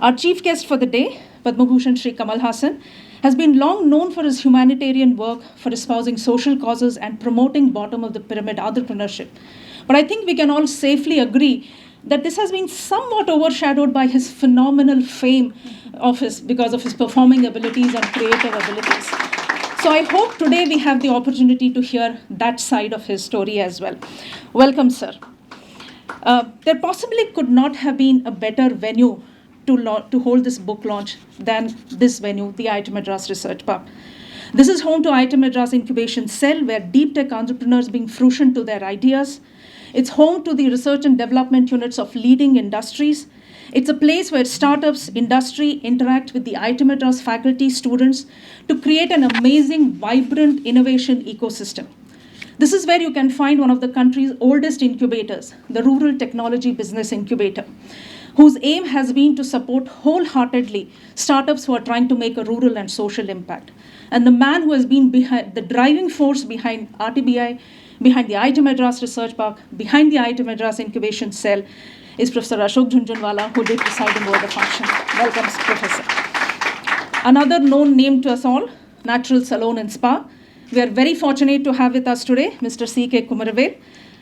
Our chief guest for the day, Padma Bhushan Shri Kamal Hassan, has been long known for his humanitarian work, for espousing social causes and promoting bottom of the pyramid entrepreneurship. But I think we can all safely agree that this has been somewhat overshadowed by his phenomenal fame because of his performing abilities and creative abilities. So I hope today we have the opportunity to hear that side of his story as well. Welcome, sir. There possibly could not have been a better venue to hold this book launch than this venue, the IIT Madras Research Park. This is home to IIT Madras Incubation Cell, where deep tech entrepreneurs bring fruition to their ideas. It's home to the research and development units of leading industries. It's a place where startups, industry interact with the IIT Madras faculty, students to create an amazing, vibrant innovation ecosystem. This is where you can find one of the country's oldest incubators, the Rural Technology Business Incubator, whose aim has been to support wholeheartedly startups who are trying to make a rural and social impact. And the man who has been behind the driving force behind RTBI, behind the IIT Madras Research Park, behind the IIT Madras Incubation Cell, is Professor Ashok Jhunjhunwala, who did presiding over the function. Welcome, Professor. Another known name to us all, Natural Salon and Spa. We are very fortunate to have with us today Mr. C.K. Kumaravel,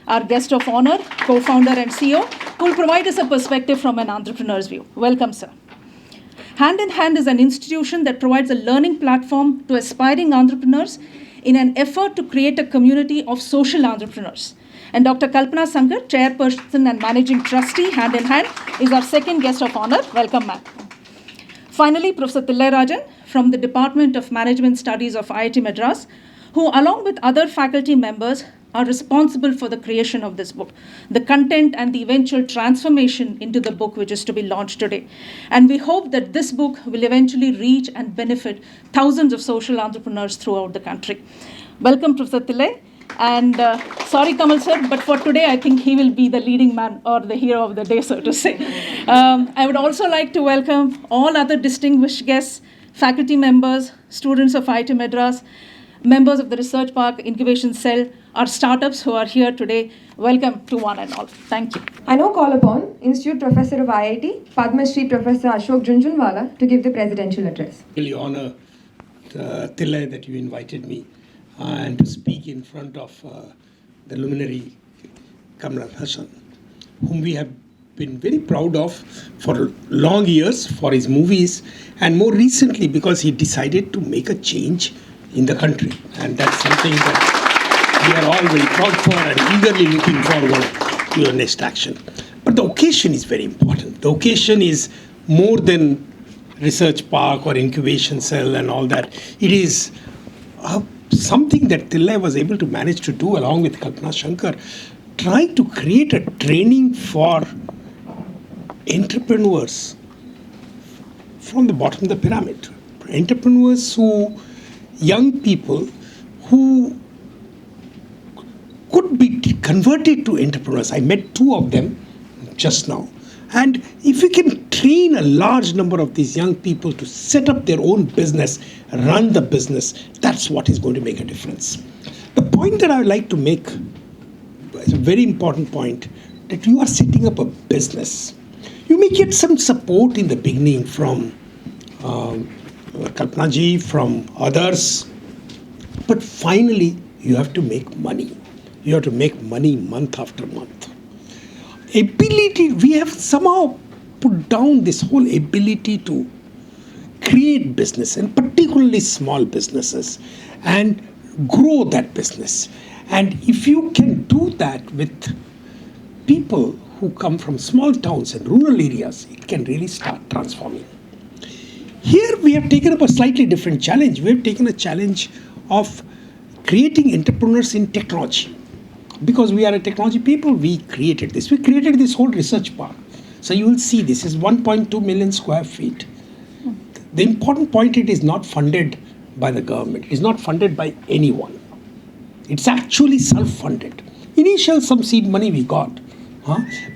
our guest of honor, co-founder and CEO, who will provide us a perspective from an entrepreneur's view. Welcome, sir. Hand in Hand is an institution that provides a learning platform to aspiring entrepreneurs in an effort to create a community of social entrepreneurs. And Dr. Kalpana Sankar, chairperson and managing trustee, Hand in Hand, is our second guest of honor. Welcome, ma'am. Finally, Professor Tillai Rajan from the Department of Management Studies of IIT Madras, who, along with other faculty members, are responsible for the creation of this book, the content and the eventual transformation into the book which is to be launched today. And we hope that this book will eventually reach and benefit thousands of social entrepreneurs throughout the country. Welcome, Professor Tillai. And sorry, Kamal sir, but for today, I think he will be the leading man or the hero of the day, so to say. I would also like to welcome all other distinguished guests, faculty members, students of IIT Madras, members of the Research Park Incubation Cell, our startups who are here today. Welcome to one and all. Thank you. I now call upon Institute Professor of IIT, Padma Shri Professor Ashok Jhunjhunwala, to give the presidential address. Really honor, Tillai, that you invited me and to speak in front of the luminary Kamal Hassan, whom we have been very proud of for long years for his movies, and more recently because he decided to make a change in the country. And that's something that we are all very proud for and eagerly looking forward to your next action. But the occasion is very important. The occasion is more than research park or incubation cell and all that. It is something that Tillai was able to manage to do along with Kalpana Shankar, trying to create a training for entrepreneurs from the bottom of the pyramid. Entrepreneurs young people who could be converted to entrepreneurs. I met two of them just now. And if we can train a large number of these young people to set up their own business, run the business, that's what is going to make a difference. The point that I would like to make is a very important point, that you are setting up a business. You may get some support in the beginning from Kalpana ji, from others, but finally you have to make money. You have to make money month after month. Ability, we have somehow put down this whole ability to create business, and particularly small businesses, and grow that business. And if you can do that with people who come from small towns and rural areas, it can really start transforming. Here we have taken up a slightly different challenge. We have taken a challenge of creating entrepreneurs in technology. Because we are a technology people, we created this. We created this whole research park. So you will see this is 1.2 million square feet. The important point, it is not funded by the government. It is not funded by anyone. It's actually self-funded. Initial some seed money we got.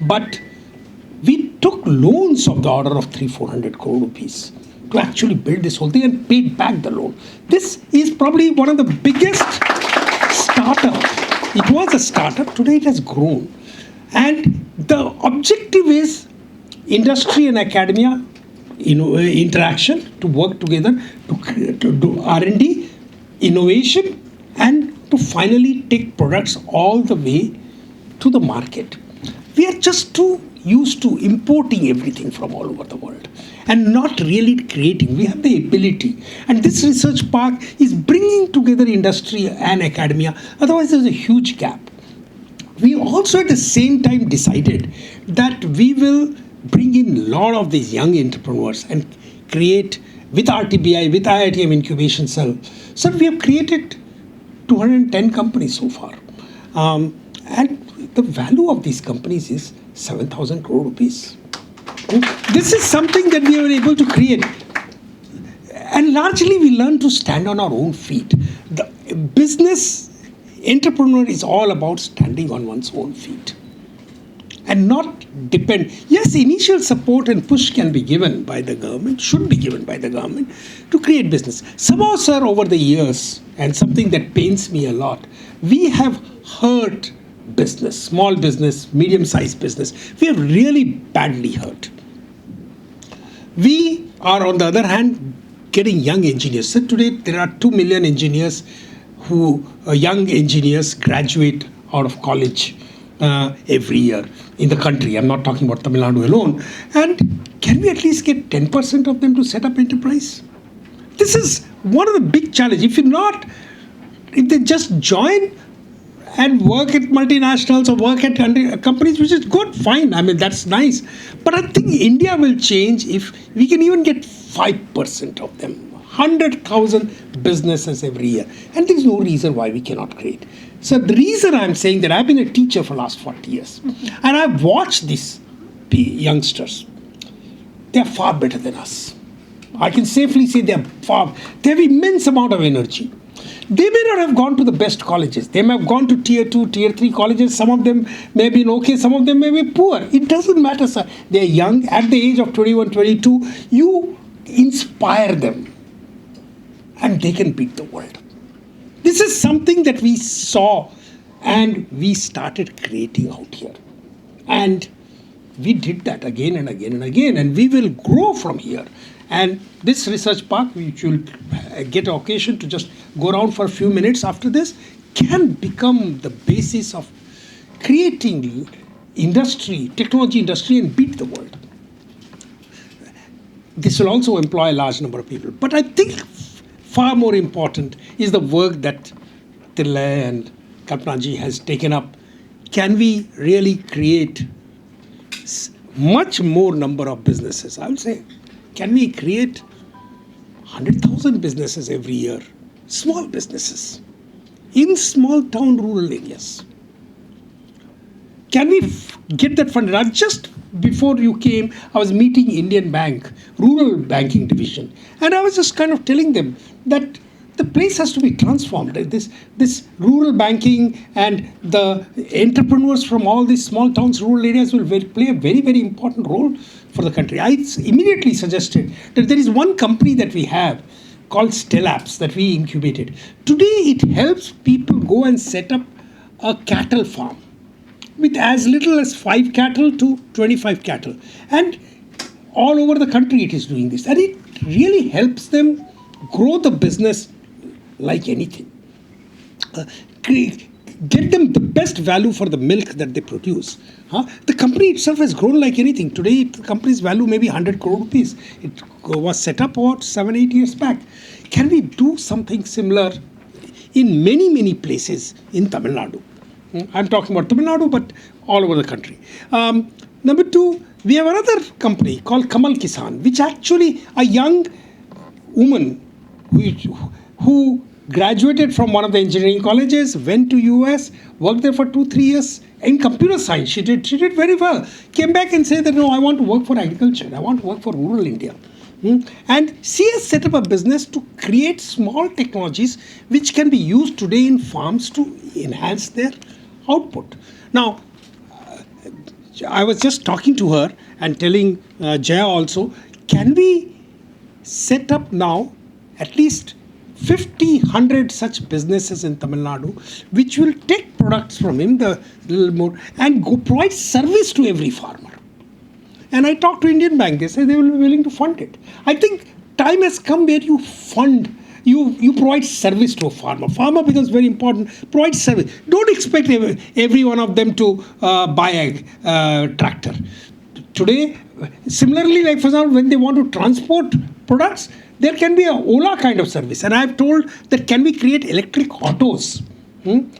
But we took loans of the order of 300-400 crore rupees to actually build this whole thing and paid back the loan. This is probably one of the biggest startups. It was a startup, today it has grown. And the objective is industry and academia interaction, to work together, to do R&D, innovation, and to finally take products all the way to the market. We are just too used to importing everything from all over the world and not really creating. We have the ability, and this research park is bringing together industry and academia. Otherwise, there's a huge gap. We also at the same time decided that we will bring in a lot of these young entrepreneurs and create with RTBI, with IITM Incubation Cell. So we have created 210 companies so far. And the value of these companies is 7,000 crore rupees. This is something that we were able to create. And largely we learned to stand on our own feet. The business entrepreneur is all about standing on one's own feet and not depend. Yes, initial support and push can be given by the government, should be given by the government to create business. Somehow, sir, over the years, and something that pains me a lot, we have hurt business, small business, medium-sized business. We have really badly hurt. We are, on the other hand, getting young engineers. So today, there are 2 million engineers young engineers graduate out of college every year in the country. I'm not talking about Tamil Nadu alone. And can we at least get 10% of them to set up enterprise? This is one of the big challenges. If they just join and work at multinationals or work at companies, which is good, fine. I mean, that's nice. But I think India will change if we can even get 5% of them. 100,000 businesses every year. And there's no reason why we cannot create. So the reason I'm saying that, I've been a teacher for the last 40 years. And I've watched these youngsters. They're far better than us. I can safely say they have immense amount of energy. They may not have gone to the best colleges. They may have gone to tier 2, tier 3 colleges. Some of them may have been okay. Some of them may be poor. It doesn't matter, sir. They're young. At the age of 21, 22, you inspire them. And they can beat the world. This is something that we saw and we started creating out here. And we did that again and again and again. And we will grow from here. And this research park, which will get an occasion to just go around for a few minutes after this, can become the basis of creating industry, technology industry, and beat the world. This will also employ a large number of people. But I think far more important is the work that Tillai and Kalpanaji has taken up. Can we really create much more number of businesses? I would say, can we create 100,000 businesses every year? Small businesses in small town rural areas. Can we get that funded? Just before you came, I was meeting Indian Bank, Rural Banking Division, and I was just kind of telling them that the place has to be transformed. This rural banking and the entrepreneurs from all these small towns, rural areas will play a very, very important role for the country. I immediately suggested that there is one company that we have called Stellapps that we incubated. Today, it helps people go and set up a cattle farm with as little as 5 cattle to 25 cattle. And all over the country it is doing this. And it really helps them grow the business like anything. Get them the best value for the milk that they produce. The company itself has grown like anything. Today, the company's value may be 100 crore rupees. It was set up about 7-8 years back. Can we do something similar in many, many places in Tamil Nadu? I'm talking about Tamil Nadu, but all over the country. Number 2, we have another company called Kamal Kisan, which actually a young woman who graduated from one of the engineering colleges, went to US, worked there for 2-3 years in computer science. She did very well. Came back and said that, no, I want to work for agriculture. I want to work for rural India. And she has set up a business to create small technologies which can be used today in farms to enhance their output. Now, I was just talking to her and telling Jaya also, can we set up now at least 50, 100 such businesses in Tamil Nadu, which will take products from him, the little more, and go provide service to every farmer. And I talked to Indian Bank, they say they will be willing to fund it. I think time has come where you fund, you provide service to a farmer. Farmer becomes very important, provide service. Don't expect every one of them to buy a tractor. Today, similarly, like for example, when they want to transport products, there can be a Ola kind of service. And I've told that can we create electric autos?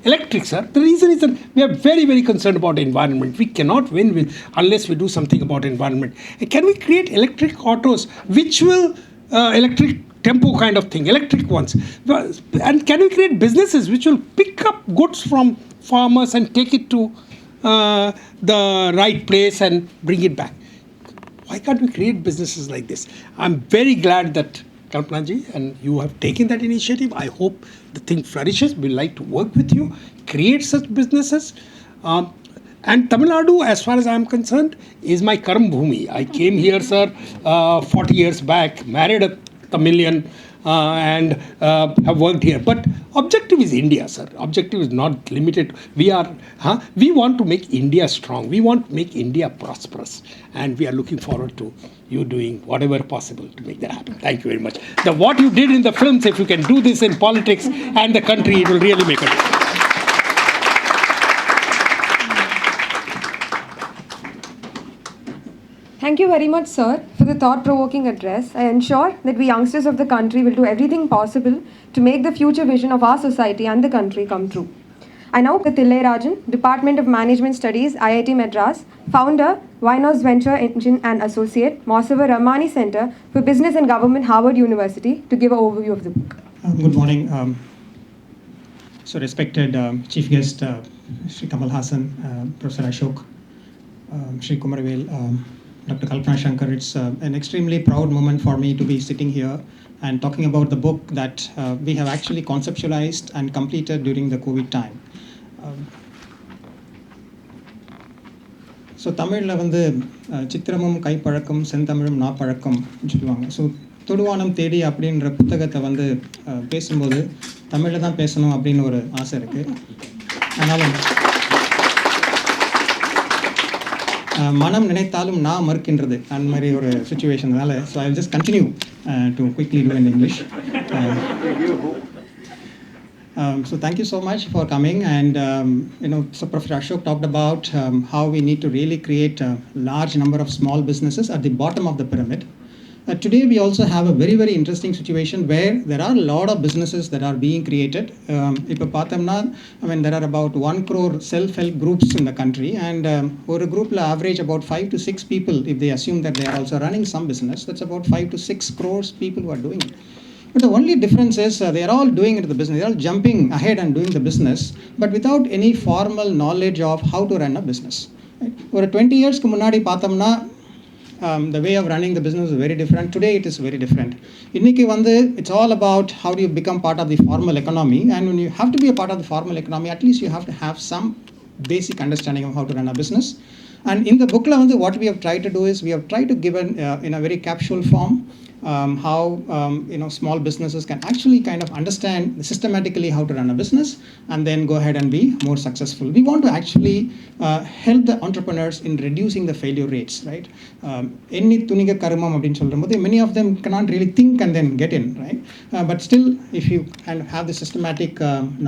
Electric, sir. The reason is that we are very, very concerned about the environment. We cannot win unless we do something about environment. Can we create electric autos which will, electric tempo kind of thing, electric ones? And can we create businesses which will pick up goods from farmers and take it to the right place and bring it back? Why can't we create businesses like this? I'm very glad that Kalpanaji and you have taken that initiative. I hope the thing flourishes. We'd like to work with you, create such businesses. And Tamil Nadu, as far as I'm concerned, is my Karam Bhumi. I came here, sir, 40 years back, married a Tamilian, and have worked here. But objective is India, sir. Objective is not limited. We want to make India strong. We want to make India prosperous. And we are looking forward to you doing whatever possible to make that happen. Thank you very much. What you did in the films, if you can do this in politics and the country, it will really make a difference. Thank you very much, sir, for the thought-provoking address. I ensure that we youngsters of the country will do everything possible to make the future vision of our society and the country come true. I now call Thillai Rajan, Department of Management Studies, IIT Madras, founder, Vinos Venture Engine and Associate, Mosava Ramani Center for Business and Government, Harvard University, to give an overview of the book. Good morning. So respected Chief Guest, Sri Kamal Hassan, Professor Ashok, Sri Kumaravel, Dr. Kalpana Shankar, it's an extremely proud moment for me to be sitting here and talking about the book that we have actually conceptualized and completed during the COVID time. So தமிழில் வந்து சித்திரமும் கைப்பழக்கம் செந்தமிழும் நாப்பழக்கம் சொல்லுவாங்க. So தொடுவானம் தேடி அப்படின்ற புத்தகத்தை வந்து பேசும்போது தமிழில் தான் பேசணும் அப்படின்னு ஒரு ஆசை இருக்குது. ஆனாலும் மனம் நினைத்தாலும் நான் மறுக்கின்றது அந்த மாதிரி ஒரு சுச்சுவேஷனால so I will just continue to quickly do in English. So thank you so much for coming, and so Professor Ashok talked about how we need to really create a large number of small businesses at the bottom of the pyramid. Today we also have a very, very interesting situation where there are a lot of businesses that are being created. There are about 1 crore self-help groups in the country, and for a group average about 5 to 6 people, if they assume that they are also running some business, that's about 5 to 6 crores people who are doing it. But the only difference is they are all doing it the business. They are all jumping ahead and doing the business, but without any formal knowledge of how to run a business. Right? For 20 years, the way of running the business is very different. Today, it is very different. It's all about how do you become part of the formal economy. And when you have to be a part of the formal economy, at least you have to have some basic understanding of how to run a business. And in the book, what we have tried to do is we have tried to give in a very capsule form how small businesses can actually kind of understand systematically how to run a business and then go ahead and be more successful. We want to actually help the entrepreneurs in reducing the failure rates, right? Many of them cannot really think and then get in, right? But still, if you kind of have the systematic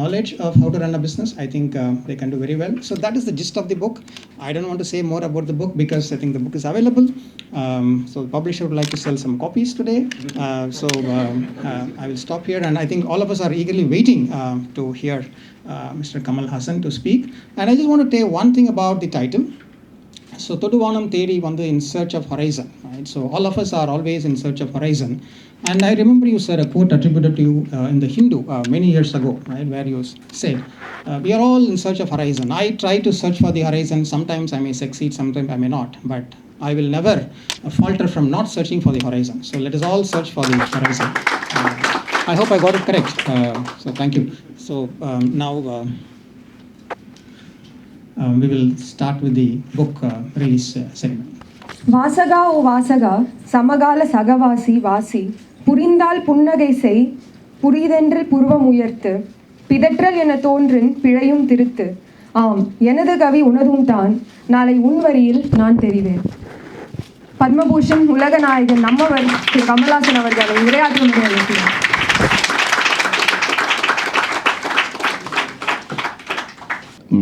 knowledge of how to run a business, I think they can do very well. So that is the gist of the book. I don't want to say more about the book because I think the book is available. So the publisher would like to sell some copies today. I will stop here, and I think all of us are eagerly waiting to hear Mr. Kamal Hassan to speak. And I just want to tell one thing about the title. So Thoduvanam Thedi Vandu, in search of horizon. Right? So all of us are always in search of horizon. And I remember you said a quote attributed to you in the Hindu many years ago, right, where you said, we are all in search of horizon. I try to search for the horizon. Sometimes I may succeed, sometimes I may not. But I will never falter from not searching for the horizon. So let us all search for the horizon. I hope I got it correct. So thank you. So now we will start with the book release segment. வாசகா ஓ வாசகா சமகால சகவாசி வாசி புரிந்தால் புன்னகை செய் புரிதென்று புருவம் உயர்த்து பிதற்றல் என தோன்றின் பிழையும் திருத்து ஆம் எனது கவி உனதும் தான் நாளை உன் வரியில் நான் தெரிவேன். பத்மபூஷன் உலக நாயகன் நம்மவர் திரு கமல்ஹாசன் அவர்களை உரையாற்றும்படி அழைக்கிறேன்.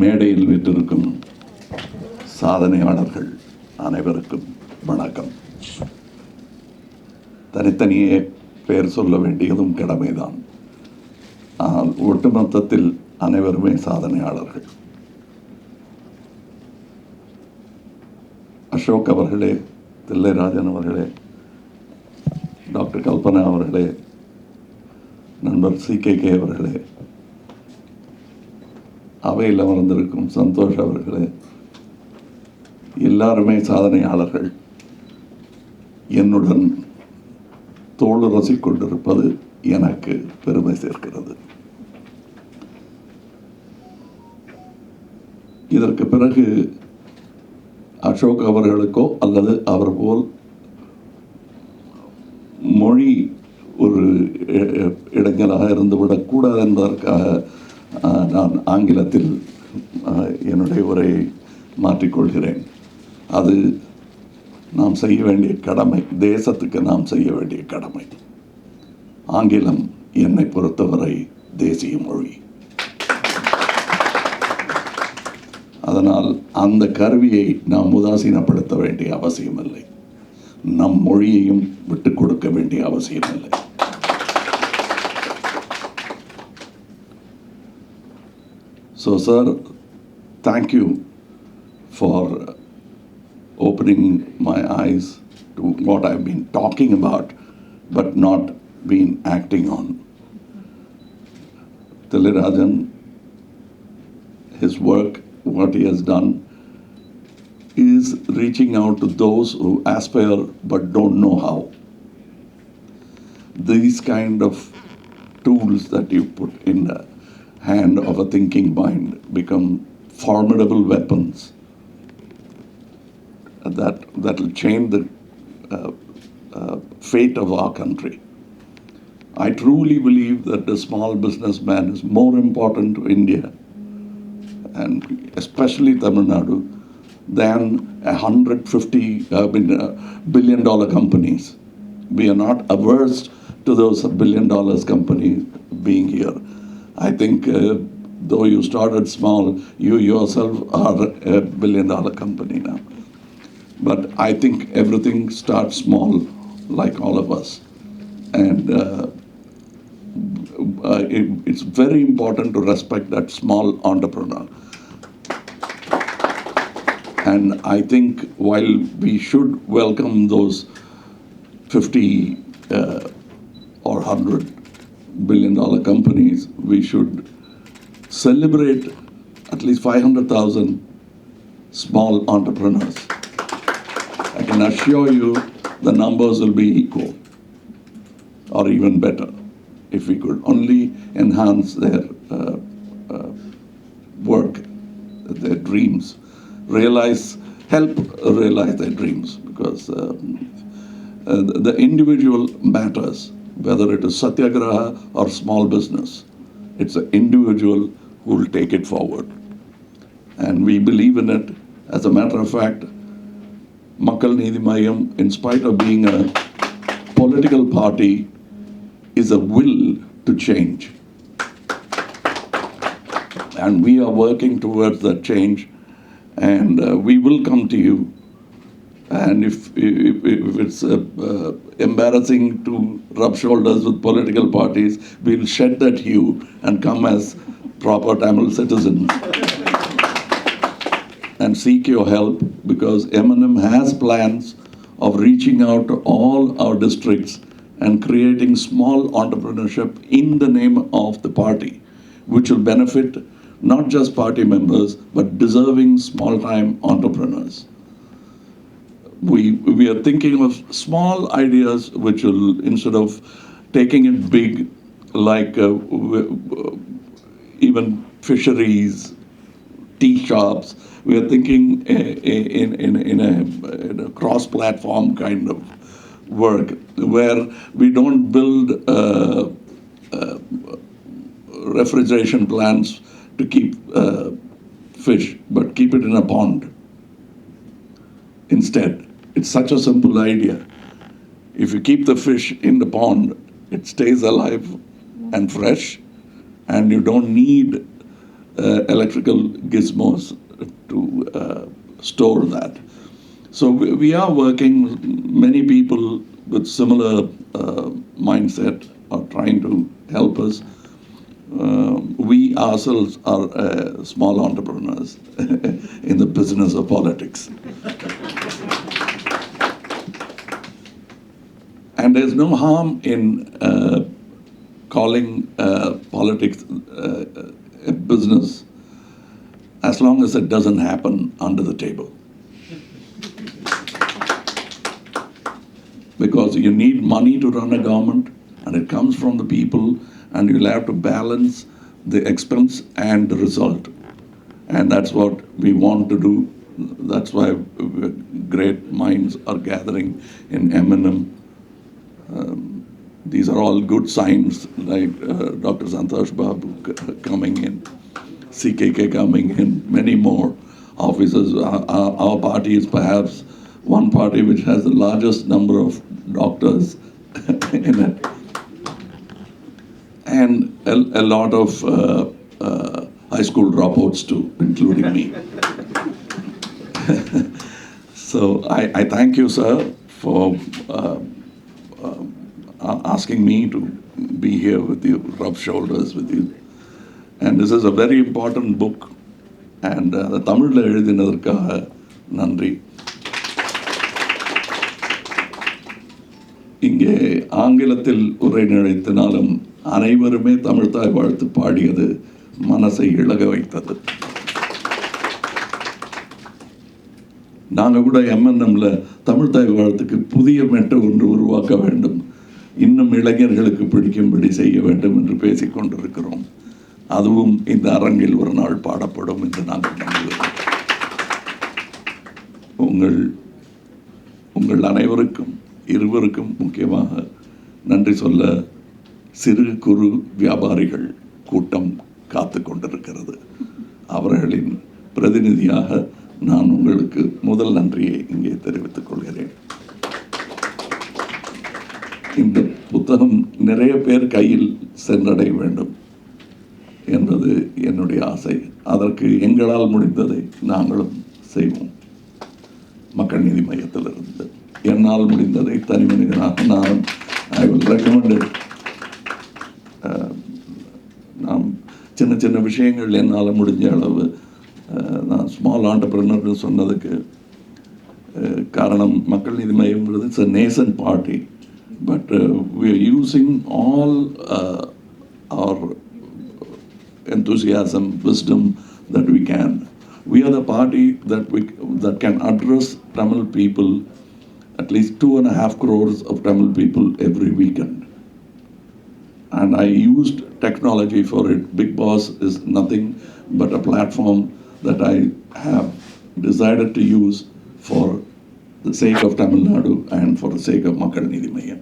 மேடையில் வீற்றிருக்கும் சாதனையாளர்கள் அனைவருக்கும் வணக்கம். தனித்தனியே பெயர் சொல்ல வேண்டியதும் கடமைதான். ஆனால் ஒட்டுமொத்தத்தில் அனைவருமே சாதனையாளர்கள். அசோக் அவர்களே, தில்லைராஜன் அவர்களே, டாக்டர் கல்பனா அவர்களே, நண்பர் CKK அவர்களே, அவையில் அமர்ந்திருக்கும் சந்தோஷ் அவர்களே, எல்லாருமே சாதனையாளர்கள். என்னுடன் தோளுரசி கொண்டிருப்பது எனக்கு பெருமை சேர்க்கிறது. இதற்கு பிறகு அசோக் அவர்களுக்கோ அல்லது அவர் போல் மொழி ஒரு இடைஞ்சலாக இருந்துவிடக்கூடாது என்பதற்காக நான் ஆங்கிலத்தில் என்னுடைய உரையை மாற்றிக்கொள்கிறேன். அது நாம் செய்ய வேண்டிய கடமை, தேசத்துக்கு நாம் செய்ய வேண்டிய கடமை. ஆங்கிலம் என்னை பொறுத்தவரை தேசிய மொழி. அதனால் அந்த கருவியை நாம் உதாசீனப்படுத்த வேண்டிய அவசியமில்லை. நம் மொழியையும் விட்டுக் கொடுக்க வேண்டிய அவசியமில்லை. So sir, thank you for opening my eyes to what I've been talking about but not been acting on. Thillirajan, his work, what he has done is reaching out to those who aspire but don't know how. These kind of tools that you put in the hand of a thinking mind become formidable weapons that will change the fate of our country. I truly believe that the small businessman is more important to India and especially Tamil Nadu than 150 billion dollar companies. We are not averse to those $1 billion companies being here. I think though you started small, you yourself are a $1 billion company now. But I think everything starts small, like all of us. And it's very important to respect that small entrepreneur. And I think while we should welcome those 50 or 100 billion dollar companies, we should celebrate at least 500,000 small entrepreneurs. I can assure you the numbers will be equal or even better if we could only enhance their work, their dreams. Help realize their dreams, because the individual matters, whether it is satyagraha or small business. It's the individual who will take it forward. And we believe in it. As a matter of fact, Makkal Needhi Mayam, in spite of being a political party, is a will to change. And we are working towards that change. And we will come to you. And if it's embarrassing to rub shoulders with political parties, we'll shed that hue and come as proper Tamil citizens and seek your help, because M&M has plans of reaching out to all our districts and creating small entrepreneurship in the name of the party, which will benefit not just party members, but deserving small-time entrepreneurs. We are thinking of small ideas which will, instead of taking it big, like even fisheries, tea shops, we are thinking in a cross-platform kind of work, where we don't build refrigeration plants to keep fish, but keep it in a pond instead. it's such a simple idea. If you keep the fish in the pond, it stays alive and fresh, and you don't need electrical gizmos to store that. So we are working, many people with similar mindset are trying to help us. We ourselves are small entrepreneurs in the business of politics. And there's no harm in calling politics a business as long as it doesn't happen under the table. Because you need money to run a government, and it comes from the people, and you'll have to balance the expense and the result. And that's what we want to do. That's why great minds are gathering in M&M. These are all good signs, like Dr. Santosh Babu coming in, CKK coming in, many more officers. Our party is perhaps one party which has the largest number of doctors in it. And a lot of high school dropouts too, including me. So I thank you, sir, for asking me to be here with you, rub shoulders with you. And this is a very important book. And the Tamil எழுதினதற்காக நன்றி. இங்கே ஆங்கிலத்தில் உரை நினைத்தினாலும் அனைவருமே தமிழ்தாய் வாழ்த்து பாடியது மனசை இழக வைத்தது. நாங்கள் கூட எம்என்எம்ல தமிழ்தாய் வாழ்த்துக்கு புதிய மெட்டு ஒன்று உருவாக்க வேண்டும், இன்னும் இளைஞர்களுக்கு பிடிக்கும்படி செய்ய வேண்டும் என்று பேசிக் கொண்டிருக்கிறோம். அதுவும் இந்த அரங்கில் ஒரு நாள் பாடப்படும் என்று நாங்கள் நம்புகிறோம். உங்கள் அனைவருக்கும், இருவருக்கும் முக்கியமாக நன்றி சொல்ல சிறு குறு வியாபாரிகள் கூட்டம் காத்து கொண்டிருக்கிறது. அவர்களின் பிரதிநிதியாக நான் உங்களுக்கு முதல் நன்றியை இங்கே தெரிவித்துக் கொள்கிறேன். இந்த புத்தகம் நிறைய பேர் கையில் சென்றடைய வேண்டும் என்பது என்னுடைய ஆசை. அதற்கு எங்களால் முடிந்ததை நாங்களும் செய்வோம். மக்கள் நீதி மையத்திலிருந்து என்னால் முடிந்ததை தனி மனிதனாக நானும் ஐ வில் ரெக்கமெண்ட் இட். நாம் சின்ன சின்ன விஷயங்கள் என்னால் முடிஞ்ச அளவு நான் ஸ்மால் ஆண்டர்பிரினர்னு சொன்னதுக்கு காரணம் மக்கள் நீதி மையம்ங்கிறது it's a nascent party. But we are using all our enthusiasm, wisdom that we can. We are the party that can address Tamil people, at least 2.5 crores of Tamil people every weekend. And I used technology for it. Big Boss is nothing but a platform that I have decided to use for the sake of Tamil Nadu and for the sake of Makkal Needhi Mayyam.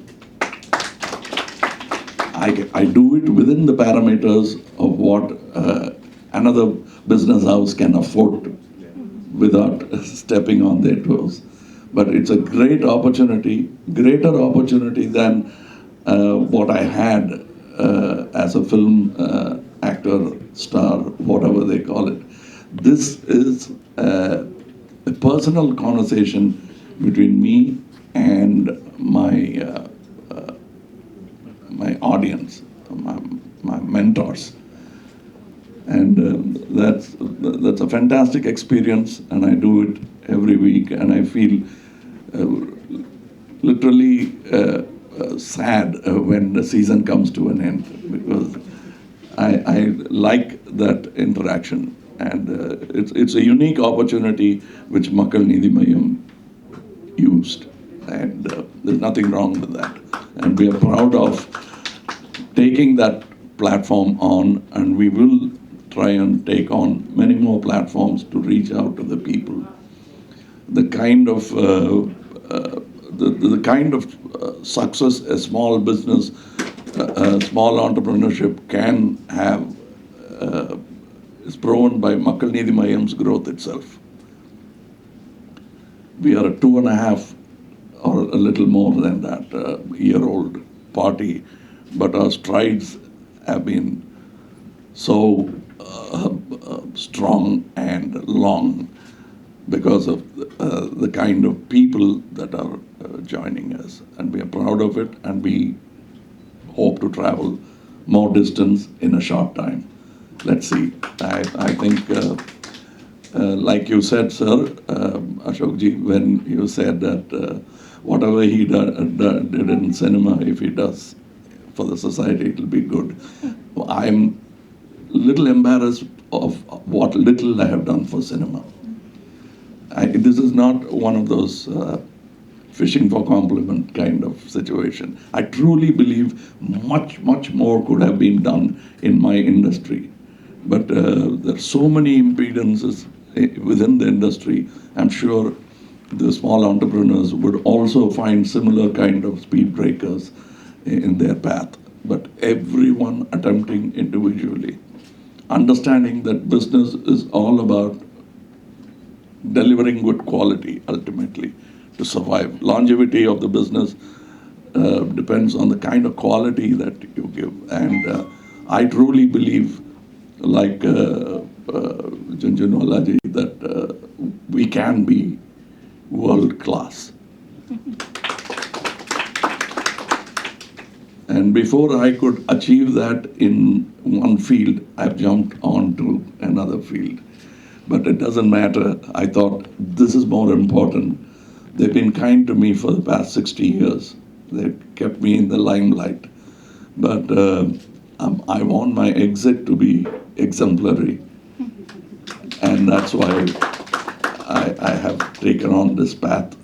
I do it within the parameters of what another business house can afford without stepping on their toes. But it's a great opportunity, greater opportunity than what I had as a film actor, star, whatever they call it. This is a personal conversation between me and my audience, my mentors, and that's a fantastic experience, and I do it every week, and I feel literally sad when the season comes to an end, because I like that interaction, and it's a unique opportunity which Makkal Needhi Mayyam used, and there's nothing wrong with that. And we are proud of taking that platform on, and we will try and take on many more platforms to reach out to the people. The kind of success a small business, small entrepreneurship can have is proven by Makkal Needhi Mayyam's growth itself. We are a 2.5 or a little more than that, year-old party, but our strides have been so strong and long because of the kind of people that are joining us. And we are proud of it, and we hope to travel more distance in a short time. Let's see. I think, like you said, sir, Ashokji, when you said that whatever he did in cinema, if he does for the society, it will be good. I'm little embarrassed of what little I have done for cinema. This is not one of those fishing for compliment kind of situation. I truly believe much, much more could have been done in my industry. But there are so many impedances within the industry. I'm sure the small entrepreneurs would also find similar kind of speed breakers in their path. But everyone attempting individually, understanding that business is all about delivering good quality ultimately to survive. Longevity of the business depends on the kind of quality that you give. And I truly believe, like Junjunwala ji, that we can be world class. And before I could achieve that in one field, I've jumped on to another field. But it doesn't matter. I thought this is more important. They've been kind to me for the past 60 years. They've kept me in the limelight. But I want my exit to be exemplary. And that's why I have taken on this path,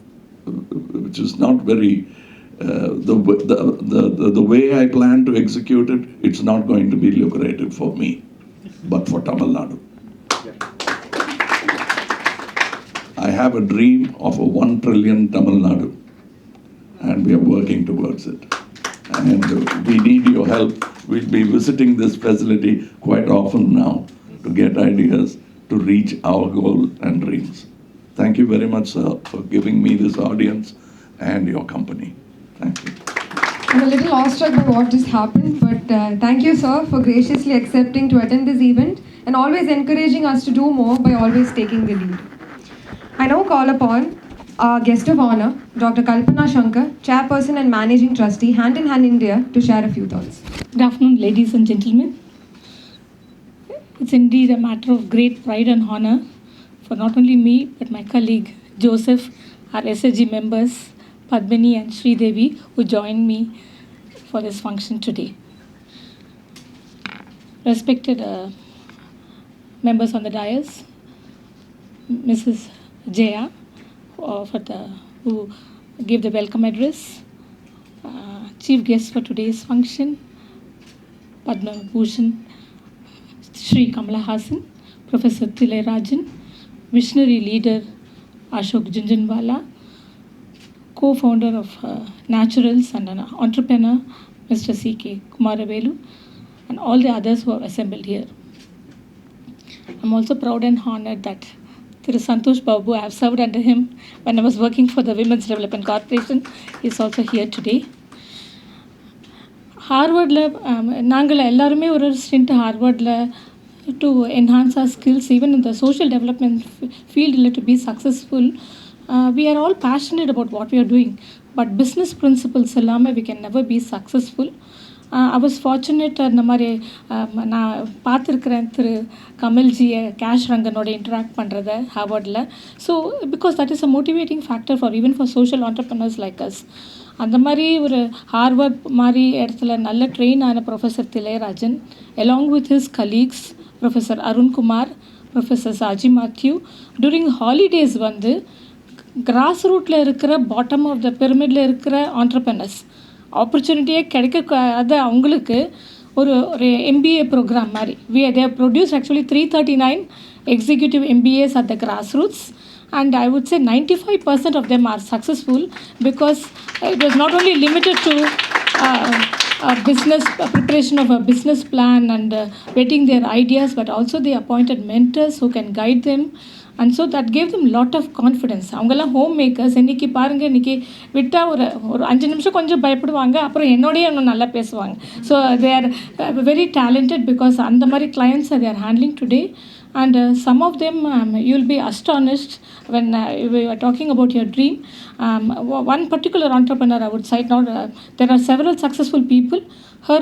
which is not very, the way I plan to execute it, it's not going to be lucrative for me, but for Tamil Nadu. I have a dream of a 1 trillion Tamil Nadu, and we are working towards it. And we need your help. We'll be visiting this facility quite often now to get ideas to reach our goal and dreams. Thank you very much, sir, for giving me this audience and your company. Thank you. I'm a little awestruck by what just happened, but thank you, sir, for graciously accepting to attend this event and always encouraging us to do more by always taking the lead. I now call upon our guest of honor, Dr. Kalpana Shankar, Chairperson and Managing Trustee, Hand in Hand India, to share a few thoughts. Good afternoon, ladies and gentlemen. It's indeed a matter of great pride and honor for not only me, but my colleague Joseph, our SSG members, Padmini and Sri Devi, who joined me for this function today. Respected members on the dais, Mrs. Jaya, who gave the welcome address, chief guest for today's function, Padma Bhushan, Sri Kamal Haasan, Professor Tillai Rajan, visionary leader Ashok Junjunwala, co-founder of Naturals and an entrepreneur, Mr. C.K. Kumaravelu, and all the others who are assembled here. I'm also proud and honored that Thiru Santosh Babu, I have served under him when I was working for the Women's Development Corporation, is also here today. Harvardல நாங்கள் எல்லாருமே ஒரு stent ஹார்வர்டில் to enhance our skills even in the social development field to be successful. We are all passionate about what we are doing, but business principles இல்லாமல் we can never be successful. I was fortunate இந்த மாதிரி நான் பார்த்துருக்குறேன் திரு கமல்ஜியை cash ரங்கனோட interact பண்ணுறத ஹார்வர்டில். So because that is a motivating factor for even for social entrepreneurs like us. அந்த மாதிரி ஒரு ஹார்வர்ட் மாதிரி இடத்துல நல்ல ட்ரெயின் ஆன professor Thillairajan along with his colleagues, Professor Arun Kumar, Professor Saji Matthew, during holidays வந்து கிராஸ் ரூட்டில் இருக்கிற பாட்டம் ஆஃப் த பிரமிடில் இருக்கிற ஆண்டர்ப்ரனர்ஸ் ஆப்பர்ச்சுனிட்டியே கிடைக்காத அவங்களுக்கு ஒரு MBA ப்ரோக்ராம் மாதிரி they have produced actually 339 executive MBAs at the grassroots, and I would say 95% of them are successful because it was not only limited to business preparation of a business plan and vetting their ideas, but also they appointed mentors who can guide them and so that gave them lot of confidence. அவங்கெல்லாம் home makers. இன்றைக்கி பாருங்கள், இன்றைக்கி விட்டால் ஒரு 5 நிமிஷம் கொஞ்சம் பயப்படுவாங்க, அப்புறம் என்னோடய இன்னும் நல்லா பேசுவாங்க. So they are very talented because அந்த மாதிரி clients they are handling today. And some of them, you'll be astonished when we are talking about your dream. One particular entrepreneur I would cite now, there are several successful people. Her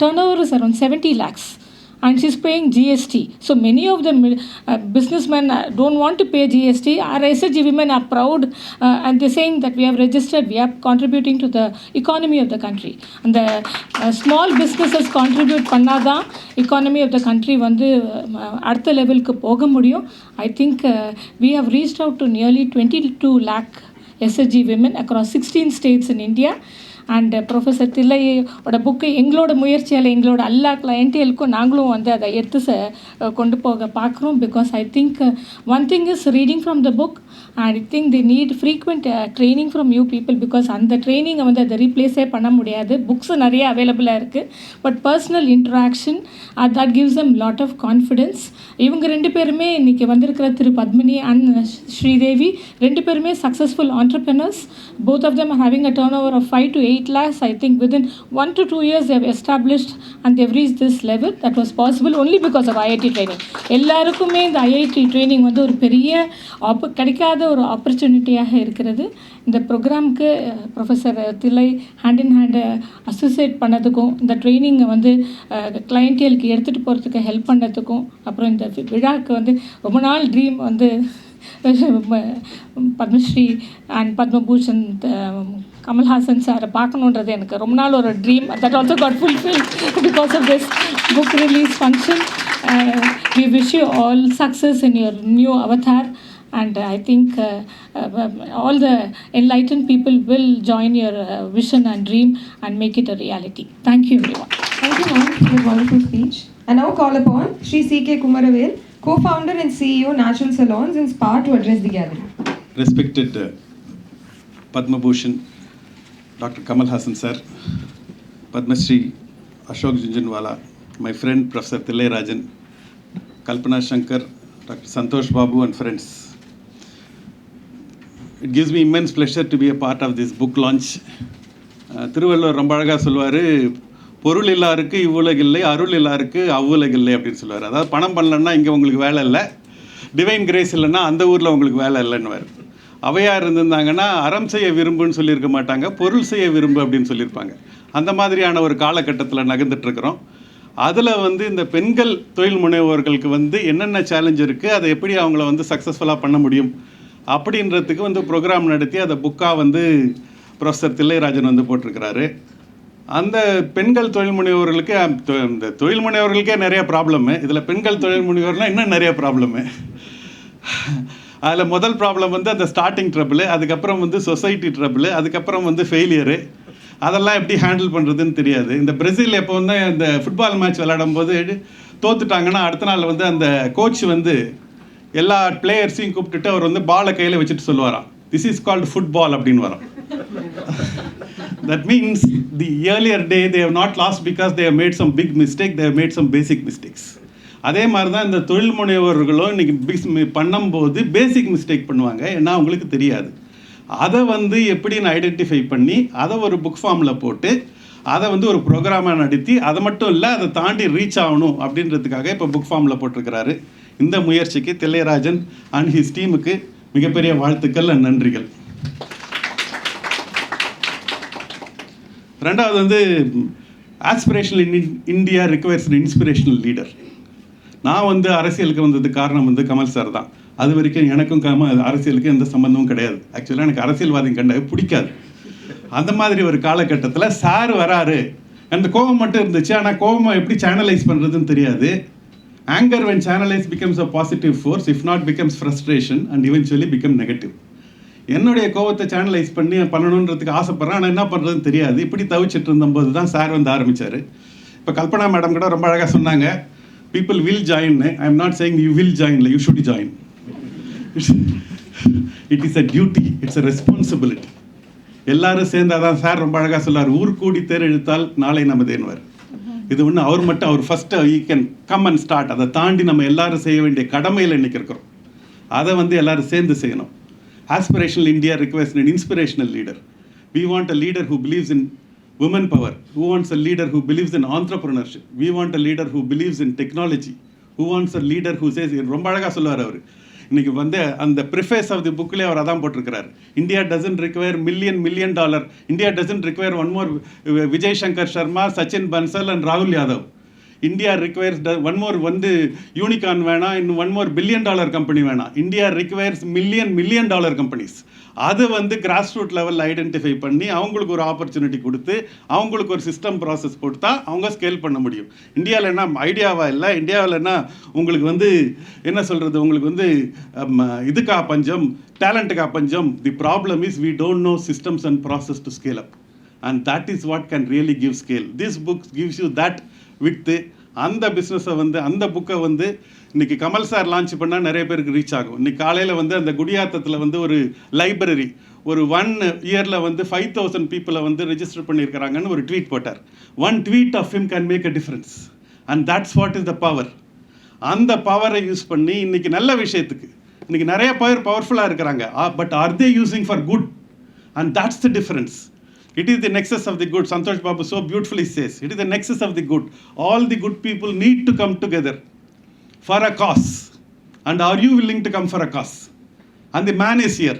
turnover is around 70 lakhs. And she's paying GST. So many of the businessmen don't want to pay GST. Our SHG women are proud and they're saying that we have registered, we are contributing to the economy of the country. And the small businesses contribute பண்ணாதா economy of the country வந்து அடுத்த லெவலுக்கு போக முடியும். I think we have reached out to nearly 22 lakh SHG women across 16 states in India. And professor தில்லையோட book எங்களோட முயற்சியால் எங்களோட எல்லா கிளையன்ட்டுகளுக்கும் நாங்களும் வந்து அதை எடுத்து கொண்டு போக பார்க்குறோம். Because I think one thing is reading from the book and I think the NEET frequent training from you people. Because அந்த ட்ரைனிங்கை வந்து அதை ரீப்ளேஸே பண்ண முடியாது. புக்ஸு நிறைய அவைலபிளாக இருக்குது. But personal interaction that gives them lot of confidence. இவங்க 2 பேருமே இன்றைக்கி வந்திருக்கிற திரு பத்மினி அண்ட் ஸ்ரீதேவி 2 பேருமே successful entrepreneurs. Both of them are having a turnover of 5 to 8 lakhs. I think within 1 to 2 years they have established and they have reached this level. That was possible only because of IIT training. எல்லாருக்குமே இந்த IIT training வந்து ஒரு பெரிய கிடைக்காத ஒரு ஆப்பர்ச்சுனிட்டியாக இருக்கிறது. இந்த ப்ரோக்ராமுக்கு professor Thillai hand in hand associate பண்ணதுக்கும், இந்த ட்ரைனிங்கை வந்து கிளையன்ட்டியலுக்கு எடுத்துகிட்டு போகிறதுக்கு ஹெல்ப் பண்ணதுக்கும், அப்புறம் இந்த விழாவுக்கு வந்து ரொம்ப நாள் ட்ரீம் வந்து பத்மஸ்ரீ அண்ட் பத்மபூஷன் கமல்ஹாசன் சாரை பார்க்கணுன்றது எனக்கு ரொம்ப நாள் ஒரு dream. That also got fulfil because of this book release function. We wish you all success in your new avatar. And I think all the enlightened people will join your vision and dream and make it a reality. Thank you, everyone. Thank you, ma'am, for the wonderful speech. I now call upon Sri C.K. Kumaravel, co-founder and CEO, Natural Salons and Spa, to address the gathering. Respected Padma Bhushan, Dr. Kamal Hassan sir, Padma Shri Ashok Jhunjhunwala, my friend Professor Thillai Rajan, Kalpana Shankar, Dr. Santosh Babu and friends. It gives me immense pleasure to be a part of this book launch. Thiruvalluvar ரொம்ப அழகாக சொல்லுவார், பொருள் இல்லாருக்கு இவ்வுலகில்லை, அருள் இல்லாருக்கு அவ்வுலகில்லை அப்படின்னு சொல்லுவார். அதாவது பணம் பண்ணலன்னா இங்கே உங்களுக்கு வேலை இல்லை, டிவைன் கிரேஸ் இல்லைன்னா அந்த ஊரில் உங்களுக்கு வேலை இல்லைன்னுவார். அவையாக இருந்திருந்தாங்கன்னா அறம் செய்ய விரும்புன்னு சொல்லியிருக்க மாட்டாங்க, பொருள் செய்ய விரும்பு அப்படின்னு சொல்லியிருப்பாங்க. அந்த மாதிரியான ஒரு காலகட்டத்தில் நகர்ந்துட்டுருக்குறோம். அதில் வந்து இந்த பெண்கள் தொழில் முனைவோர்களுக்கு வந்து என்னென்ன சேலஞ்ச் இருக்குது, அதை எப்படி அவங்கள வந்து சக்ஸஸ்ஃபுல்லாக பண்ண முடியும் அப்படின்றதுக்கு வந்து ப்ரோக்ராம் நடத்தி அதை புக்காக வந்து ப்ரொஃபஸர் தில்லைராஜன் வந்து போட்டிருக்கிறாரு. அந்த பெண்கள் தொழில் முனைவோர்களுக்கு இந்த தொழில் முனைவோர்களுக்கே நிறைய ப்ராப்ளமு, இதில் பெண்கள் தொழில் முனைவோர்னால் இன்னும் நிறைய ப்ராப்ளமு. அதில் முதல் ப்ராப்ளம் வந்து அந்த ஸ்டார்டிங் ட்ரபிள், அதுக்கப்புறம் வந்து சொசைட்டி ட்ரபிள், அதுக்கப்புறம் வந்து ஃபெயிலியரு. அதெல்லாம் எப்படி ஹேண்டில் பண்ணுறதுன்னு தெரியாது. இந்த பிரேசில் எப்போ வந்து இந்த ஃபுட்பால் மேட்ச் விளையாடும் போது தோத்துட்டாங்கன்னா அடுத்த நாள் வந்து அந்த கோச் வந்து எல்லா பிளேயர்ஸையும் கூப்பிட்டுட்டு அவர் வந்து பாலை கையில் வச்சுட்டு சொல்லுவாராம், திஸ் இஸ் கால்டு ஃபுட்பால் அப்படின்னு வரும். That means the earlier day they have not lost because they have made some big mistake, they have made some basic mistakes. அதே மாதிரி தான் இந்த தொழில் முனைவோர்களும் இன்றைக்கி பண்ணும்போது பேசிக் மிஸ்டேக் பண்ணுவாங்க, ஏன்னா அவங்களுக்கு தெரியாது. அதை வந்து எப்படின்னு ஐடென்டிஃபை பண்ணி அதை ஒரு புக் ஃபார்மில் போட்டு அதை வந்து ஒரு ப்ரோக்ராமாக நடத்தி, அதை மட்டும் இல்லை அதை தாண்டி ரீச் ஆகணும் அப்படின்றதுக்காக இப்போ புக் ஃபார்மில் போட்டிருக்கிறாரு. இந்த முயற்சிக்கு தில்லைராஜன் அண்ட் ஹிஸ் டீமுக்கு மிகப்பெரிய வாழ்த்துக்கள் அண்ட் நன்றிகள். ரெண்டாவது வந்து aspirational India requires inspirational leader. நான் வந்து அரசியலுக்கு வந்ததுக்கு காரணம் வந்து கமல் சார் தான். அது வரைக்கும் எனக்கும் அரசியலுக்கு எந்த சம்மந்தமும் கிடையாது. ஆக்சுவலாக எனக்கு அரசியல்வாதியும் கண்டாவே பிடிக்காது. அந்த மாதிரி ஒரு காலகட்டத்தில் சார் வராரு, அந்த கோபம் மட்டும் இருந்துச்சு, ஆனால் கோபம் எப்படி சேனலைஸ் பண்ணுறதுன்னு தெரியாது. Anger when channelized becomes a positive force, if not becomes frustration and eventually become negative. என்னுடைய கோபத்தை சேனலைஸ் பண்ணணுன்றதுக்கு ஆசைப்பட்றேன், ஆனால் என்ன பண்ணுறதுன்னு தெரியாது. இப்படி தவிச்சிட்டு இருந்தபோது தான் சார் வந்து ஆரம்பித்தார். இப்போ கல்பனா மேடம் கூட ரொம்ப அழகாக சொன்னாங்க, people will join. I am not saying you will join, you should join. It is a duty, it's a responsibility. எல்லாரும் சேர்ந்தாதான் சார் ரொம்ப அழகாக சொல்லார், ஊர் கூடி தேர் இழுத்தால் நாளை நமதேன்வார். இது ஒன்று அவர் மட்டும், அவர் first he can come and start. அதை தாண்டி நம்ம எல்லாரும் செய்ய வேண்டிய கடமையில் இன்றைக்கி இருக்கிறோம். அதை வந்து எல்லாரும் சேர்ந்து செய்யணும். Aspirational India requires an inspirational leader. We want a leader who believes in women power, who wants a leader who believes in entrepreneurship. We want a leader who believes in technology, who wants a leader who says, ரொம்ப அழகாக சொல்லுவார் அவர், இன்னைக்கு வந்து அந்த preface of the புக்லேயே அவர் அதான் போட்டிருக்கிறார். India doesn't require $1 million. India doesn't require one more Vijay Shankar Sharma, Sachin Bansal and ராகுல் Yadav. India requires one more வந்து யூனிகார்ன் வேணாம், இன்னும் $1 more billion கம்பெனி வேணாம். India requires million dollar companies. அது வந்து கிராஸ் ரூட் லெவலில் ஐடென்டிஃபை பண்ணி அவங்களுக்கு ஒரு ஆப்பர்ச்சுனிட்டி கொடுத்து அவங்களுக்கு ஒரு சிஸ்டம் ப்ராசஸ் கொடுத்தா அவங்க ஸ்கேல் பண்ண முடியும். இந்தியாவில் என்ன ஐடியாவா இல்லை, இந்தியாவில் என்ன உங்களுக்கு வந்து என்ன சொல்கிறது, உங்களுக்கு வந்து இதுக்கா பஞ்சம், டேலண்ட்டுக்கா பஞ்சம். The problem is we don't know systems and process to scale up, and that is what can really give scale. This book gives you that with. அந்த பிஸ்னஸை வந்து அந்த புக்கை வந்து இன்றைக்கி கமல் சார் லான்ச் பண்ணால் நிறைய பேருக்கு ரீச் ஆகும். இன்றைக்கி காலையில் வந்து அந்த குடியாத்தத்தில் வந்து ஒரு லைப்ரரி ஒரு 1 yearல வந்து 5,000 பீப்புளை வந்து ரெஜிஸ்டர் பண்ணியிருக்கிறாங்கன்னு ஒரு ட்வீட் போட்டார். 1 tweet of him can make a difference, and that's what is the power. அந்த பவரை யூஸ் பண்ணி இன்றைக்கி நல்ல விஷயத்துக்கு இன்றைக்கி நிறைய பேர் பவர்ஃபுல்லாக இருக்கிறாங்க, but are they using for good? And that's the difference. It is the nexus of the good. Santosh Babu so beautifully says, it is the nexus of the good. All the good people need to come together for a cause. And are you willing to come for a cause? And the man is here.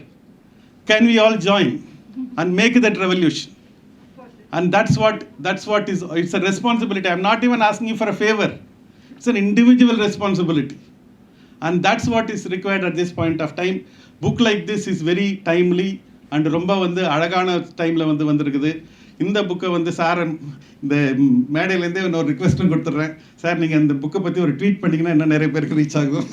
Can we all join and make that revolution? And that's what is, it's a responsibility. I'm not even asking you for a favor. It's an individual responsibility. And that's what is required at this point of time. Book like this is very timely and ரொம்ப வந்து அழகான டைமில் வந்து வந்திருக்குது. இந்த புக்கை வந்து sir இந்த மேடையிலேருந்தே இன்னொரு ரிக்வெஸ்ட்டும் கொடுத்துட்றேன். சார் நீங்கள் இந்த புக்கை பற்றி ஒரு ட்வீட் பண்ணிங்கன்னா இன்னும் நிறைய பேருக்கு ரீச் ஆகும்.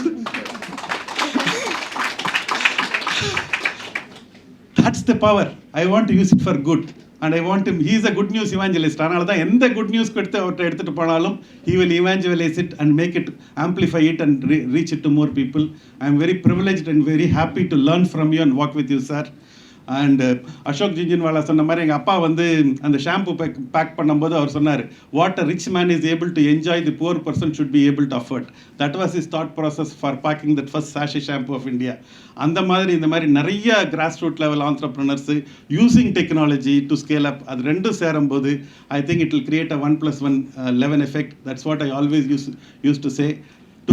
That's the power. I want to use it for good and I want he is a good news இவாஞ்சலிஸ்ட். அதனால தான் எந்த குட் நியூஸ் அவர்கிட்ட எடுத்துகிட்டு போனாலும் he will evangelize it and make it, amplify it and reach it to more people. I am very privileged and very happy to learn from you and work with you, sir. And Ashok Jhunjhunwala சொன்ன மாதிரி எங்கள் அப்பா வந்து அந்த shampoo back பண்ணும்போது அவர் சொன்னார், what a rich man is able to enjoy the poor person should be able to afford. That was is thought process for packing that first sachet shampoo of India. அந்த மாதிரி இந்த மாதிரி நிறைய cross root level ஆண்டர்ப்ரனர்ஸு using technology to scale up, அது ரெண்டும் சேரும்போது I think it will create a 1+1 11 effect. That's what I always use to say.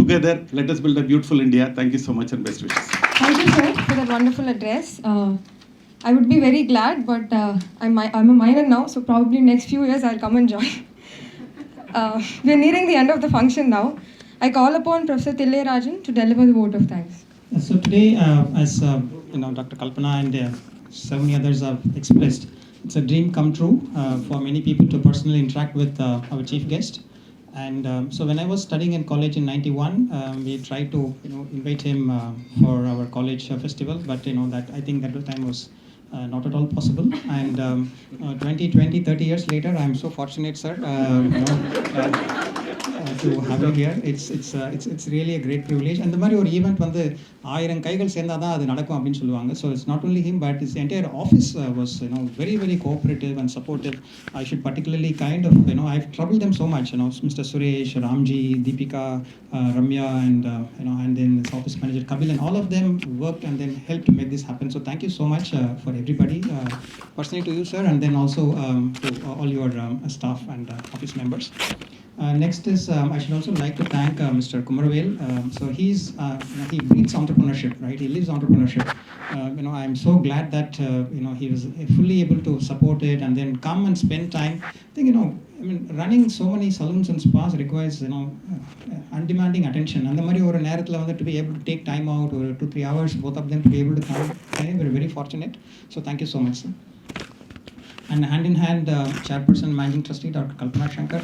Together, let us build a beautiful India. Thank you so much and best wishes. Thank you, sir, for that wonderful address. I would be very glad, but I'm a minor now, so probably next few years I'll come and join. We're nearing the end of the function now. I call upon Professor Thillairajan to deliver the vote of thanks. So today, as Dr. Kalpana and so many others have expressed, it's a dream come true for many people to personally interact with our chief guest. And so when I was studying in college in 91, we tried to invite him for our college festival, but that I think that time was not at all possible. And 30 years later, I'm so fortunate, sir, to have you here. It's really a great privilege. And the மாதிரி ஒரு event வந்து 1000 கைகள் சேர்ந்தா தான் அது நடக்கும் அப்படின்னு சொல்லுவாங்க. So it's not only him, but his entire office was very, very cooperative and supportive. I should particularly kind of I've troubled them so much. Mr. Suresh, Ramji, Deepika, Ramya, and and then his office manager Kabil, and all of them worked and then helped to make this happen. So thank you so much for everybody, personally to you, sir, and then also to all your staff and office members. Next is I should also like to thank Mr. Kumaravel. So he breathes entrepreneurship, right? He lives entrepreneurship. I am so glad that he was fully able to support it and then come and spend time. I think running so many saloons and spas requires undemanding attention. And the mari or நேரத்துல வந்து to be able to take time out or 2-3 hours, both of them to be able to come. We're very fortunate. So thank you so much, sir. And hand in hand, Chairperson, Managing Trustee, Dr. Kalpana Shankar,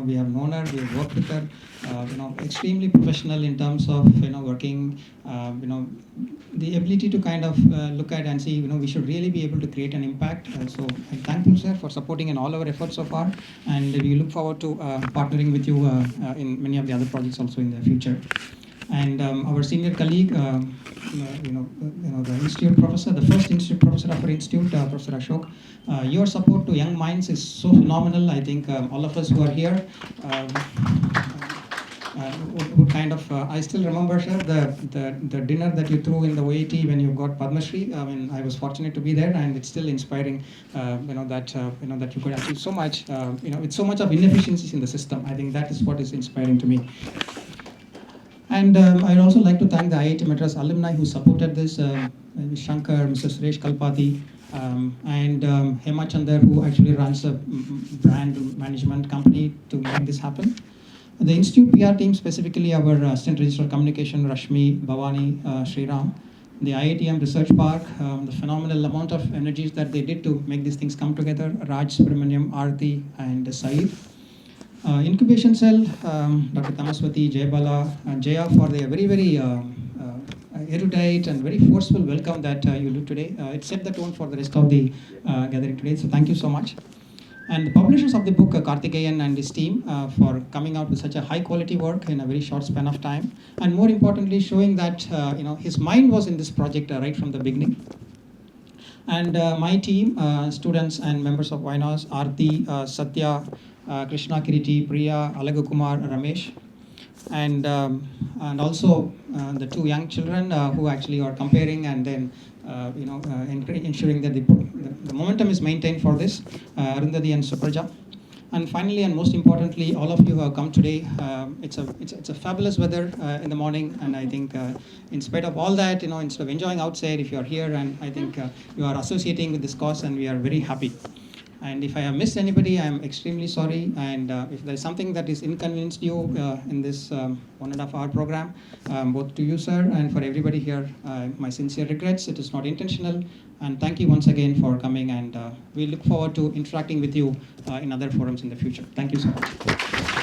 we have known her, we have worked with her, extremely professional in terms of, working, the ability to kind of look at and see, we should really be able to create an impact. So I'm thankful, sir, for supporting in all our efforts so far. And we look forward to partnering with you in many of the other projects also in the future. And our senior colleague, the institute professor, the first institute professor of our institute, Professor Ashok, your support to young minds is so phenomenal. I think all of us who are here, would kind of, I still remember, sir, the dinner that you threw in the OAT when you got Padma Shri. I mean, I was fortunate to be there, and it's still inspiring, that you could achieve so much, with so much of inefficiencies in the system. I think that is what is inspiring to me. And I'd also like to thank the IIT Madras alumni who supported this, Shankar, Mr. Suresh Kalpati, and Hema Chandar, who actually runs a brand management company to make this happen. The Institute PR team, specifically our Assistant Registrar of Communication, Rashmi, Bhavani, Sriram, the IITM Research Park, the phenomenal amount of energies that they did to make these things come together, Raj Subramaniam, Aarti, and Saeed. Incubation Cell, Dr. Tamaswati, Jayabala, and Jaya for the very, very erudite and very forceful welcome that you do today. It set the tone for the rest of the gathering today, so thank you so much. And the publishers of the book, Karthikeyan and his team, for coming out with such a high quality work in a very short span of time, and more importantly, showing that his mind was in this project right from the beginning. And my team, students and members of YNOS, Aarti, Satya, Krishna Kiriti, Priya, Alagakumar, Ramesh, and also the two young children who actually are comparing and then ensuring that the momentum is maintained for this, Arundhati and Supraja. And finally, and most importantly, all of you who have come today, it's a fabulous weather in the morning, and I think in spite of all that, instead of enjoying outside, if you are here, and I think you are associating with this cause, and we are very happy. And if I have missed anybody, I am extremely sorry. And if there is something that is inconvenienced you in this 1.5 hour program, both to you, sir, and for everybody here, my sincere regrets. It is not intentional. And thank you once again for coming. And we look forward to interacting with you in other forums in the future. Thank you so much.